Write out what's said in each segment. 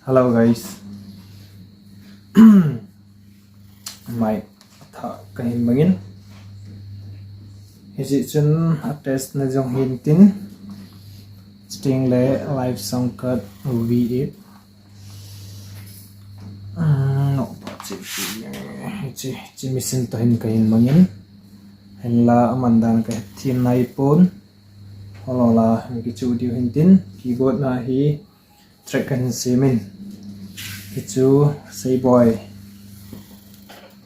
Hello guys. Mai tha kahin bangin hiji chun attest na jong hintin string le live sound card v8 no chi misin to hin kahin bangin henla amandan ka thin nai pon holola ki chu diu hintin keyboard na hi track and semin itu Seiboi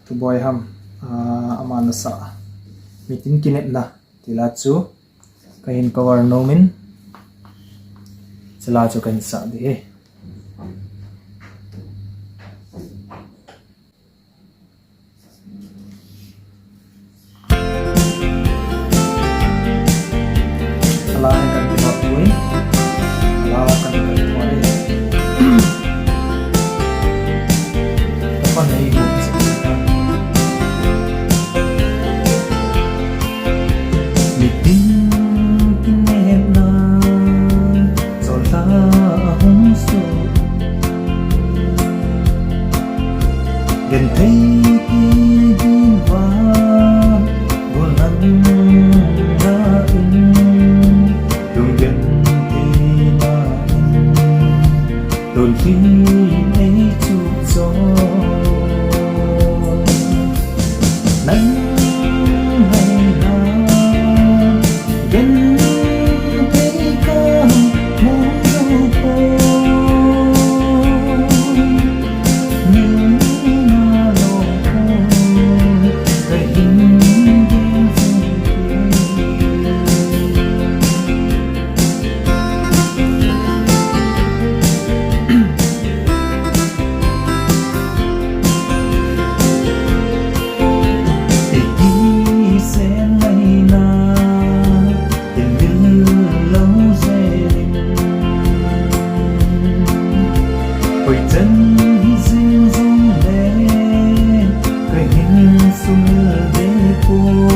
tu boy ham amana sa Mitin Kinepna tila chu kahin cover nomin sila chu kan sa di ala kan kita tuin ala kan kita tuin kapan nih Mitin Kinepna Chultheilou gần thấy tin hoa buồn lắm đã đường gần thì mà đồn khi ấy chụp gió nắng hay là gần thấy con muốn đâu cô chân riêng rung lên cái hình sung lơ đế cô